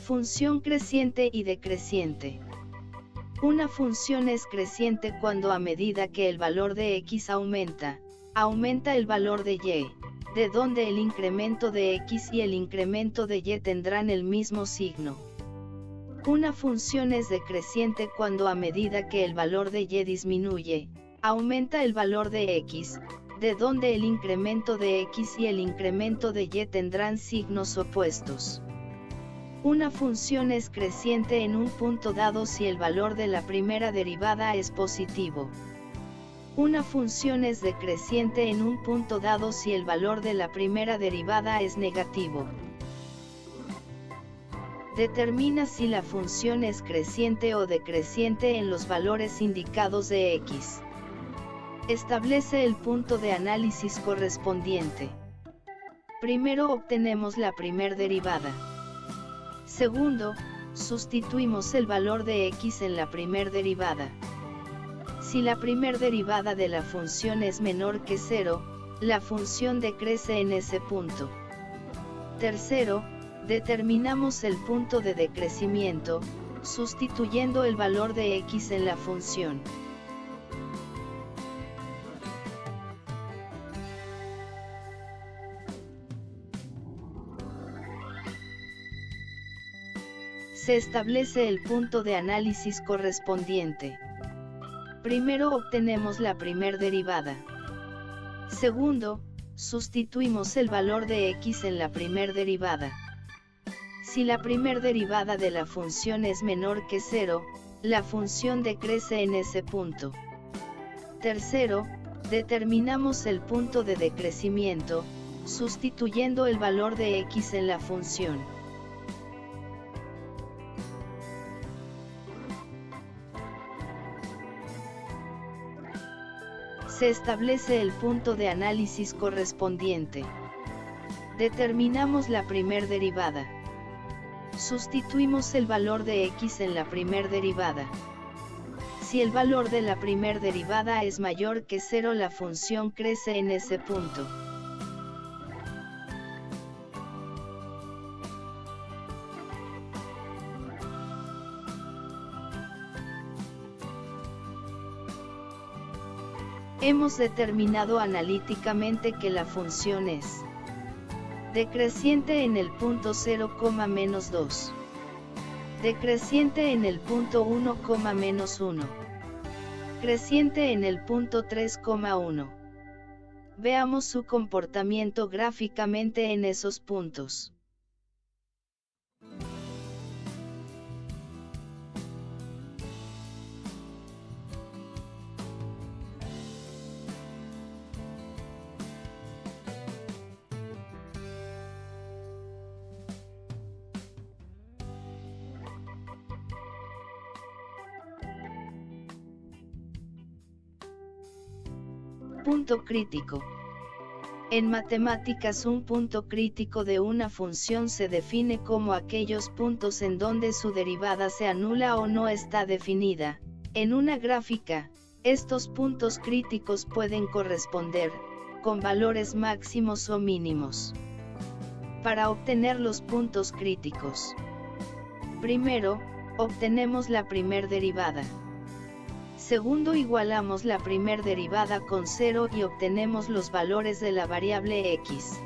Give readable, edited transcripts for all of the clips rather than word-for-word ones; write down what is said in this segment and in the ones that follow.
Función creciente y decreciente. Una función es creciente cuando a medida que el valor de x aumenta, aumenta el valor de y, de donde el incremento de x y el incremento de y tendrán el mismo signo. Una función es decreciente cuando a medida que el valor de y disminuye, aumenta el valor de x, de donde el incremento de x y el incremento de y tendrán signos opuestos. Una función es creciente en un punto dado si el valor de la primera derivada es positivo. Una función es decreciente en un punto dado si el valor de la primera derivada es negativo. Determina si la función es creciente o decreciente en los valores indicados de x. Establece el punto de análisis correspondiente. Primero obtenemos la primer derivada. Segundo, sustituimos el valor de x en la primer derivada. Si la primer derivada de la función es menor que 0, la función decrece en ese punto. Tercero, determinamos el punto de decrecimiento, sustituyendo el valor de x en la función. Se establece el punto de análisis correspondiente. Primero obtenemos la primer derivada. Segundo, sustituimos el valor de x en la primer derivada. Si la primer derivada de la función es menor que 0, la función decrece en ese punto. Tercero, determinamos el punto de decrecimiento, sustituyendo el valor de x en la función. Se establece el punto de análisis correspondiente. Determinamos la primer derivada. Sustituimos el valor de x en la primer derivada. Si el valor de la primer derivada es mayor que 0, la función crece en ese punto. Hemos determinado analíticamente que la función es decreciente en el punto 0,-2, decreciente en el punto 1,-1, creciente en el punto 3,1. Veamos su comportamiento gráficamente en esos puntos. Punto crítico. En matemáticas, un punto crítico de una función se define como aquellos puntos en donde su derivada se anula o no está definida. En una gráfica, estos puntos críticos pueden corresponder con valores máximos o mínimos. Para obtener los puntos críticos, primero, obtenemos la primer derivada. Segundo, igualamos la primer derivada con 0 y obtenemos los valores de la variable x.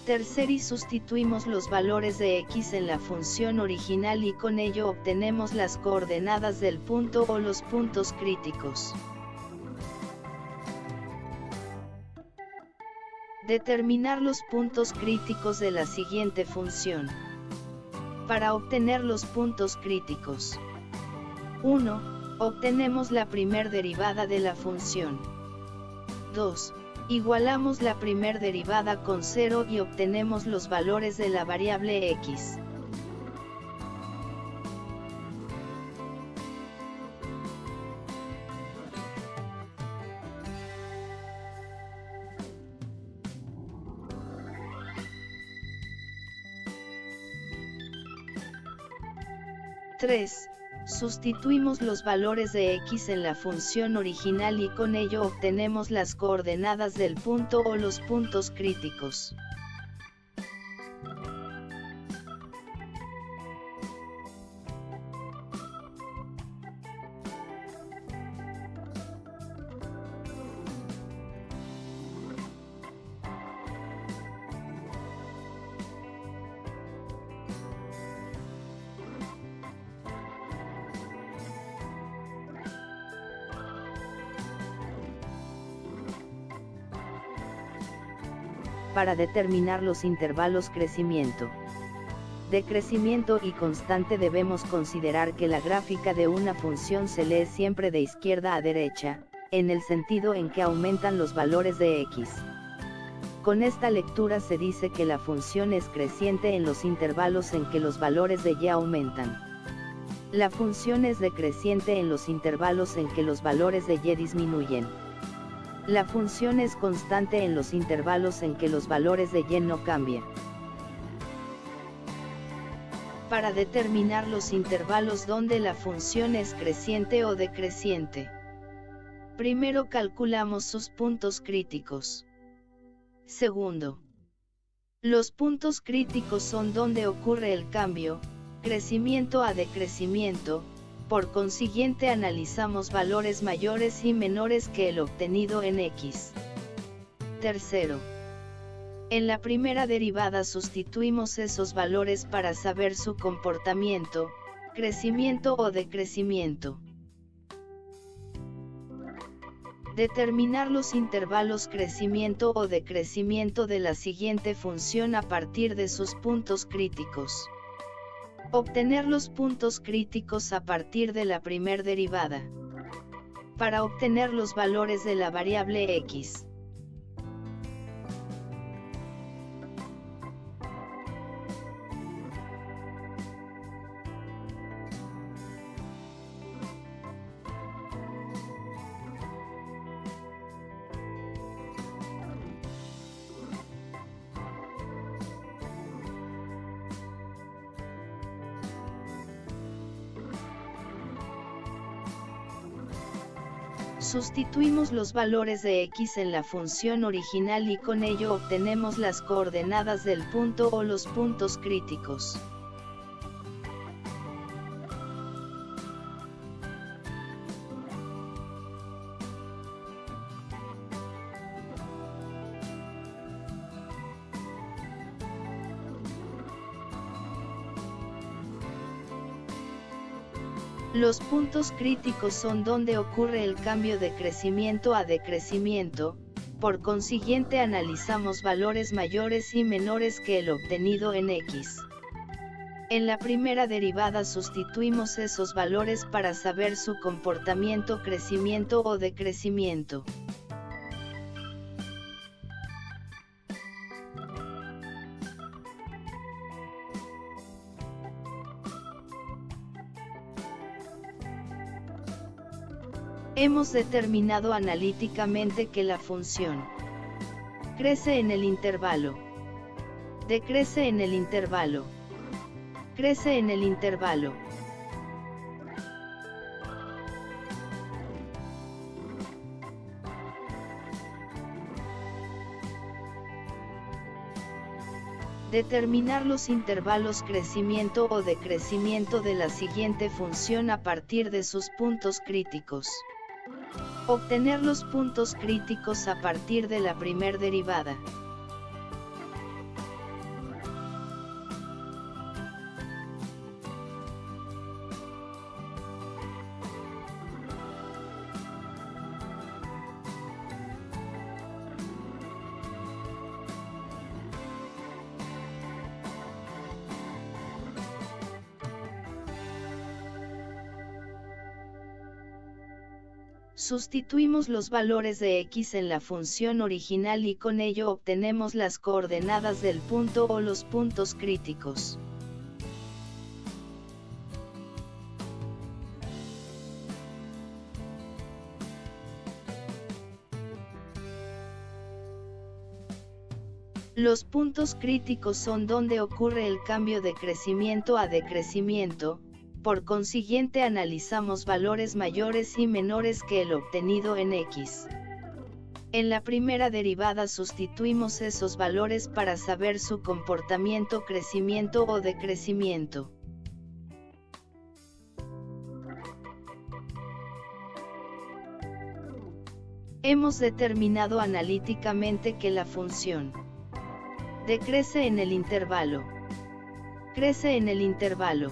Tercero, y sustituimos los valores de x en la función original y con ello obtenemos las coordenadas del punto o los puntos críticos. Determinar los puntos críticos de la siguiente función. Para obtener los puntos críticos. 1. Obtenemos la primer derivada de la función. 2. Igualamos la primer derivada con 0 y obtenemos los valores de la variable x. Tres. Sustituimos los valores de x en la función original y con ello obtenemos las coordenadas del punto o los puntos críticos. Para determinar los intervalos crecimiento, decrecimiento y constante debemos considerar que la gráfica de una función se lee siempre de izquierda a derecha, en el sentido en que aumentan los valores de x. Con esta lectura se dice que la función es creciente en los intervalos en que los valores de y aumentan. La función es decreciente en los intervalos en que los valores de y disminuyen. La función es constante en los intervalos en que los valores de y no cambian. Para determinar los intervalos donde la función es creciente o decreciente, primero calculamos sus puntos críticos. Segundo, los puntos críticos son donde ocurre el cambio, crecimiento a decrecimiento, por consiguiente analizamos valores mayores y menores que el obtenido en x. Tercero, en la primera derivada sustituimos esos valores para saber su comportamiento, crecimiento o decrecimiento. Determinar los intervalos crecimiento o decrecimiento de la siguiente función a partir de sus puntos críticos. Obtener los puntos críticos a partir de la primer derivada. Para obtener los valores de la variable x. Sustituimos los valores de x en la función original y con ello obtenemos las coordenadas del punto o los puntos críticos. Los puntos críticos son donde ocurre el cambio de crecimiento a decrecimiento, por consiguiente analizamos valores mayores y menores que el obtenido en x. En la primera derivada sustituimos esos valores para saber su comportamiento, crecimiento o decrecimiento. Hemos determinado analíticamente que la función crece en el intervalo, decrece en el intervalo, crece en el intervalo. Determinar los intervalos crecimiento o decrecimiento de la siguiente función a partir de sus puntos críticos. Obtener los puntos críticos a partir de la primer derivada. Sustituimos los valores de x en la función original y con ello obtenemos las coordenadas del punto o los puntos críticos. Los puntos críticos son donde ocurre el cambio de crecimiento a decrecimiento. Por consiguiente analizamos valores mayores y menores que el obtenido en x. En la primera derivada sustituimos esos valores para saber su comportamiento, crecimiento o decrecimiento. Hemos determinado analíticamente que la función decrece en el intervalo, crece en el intervalo,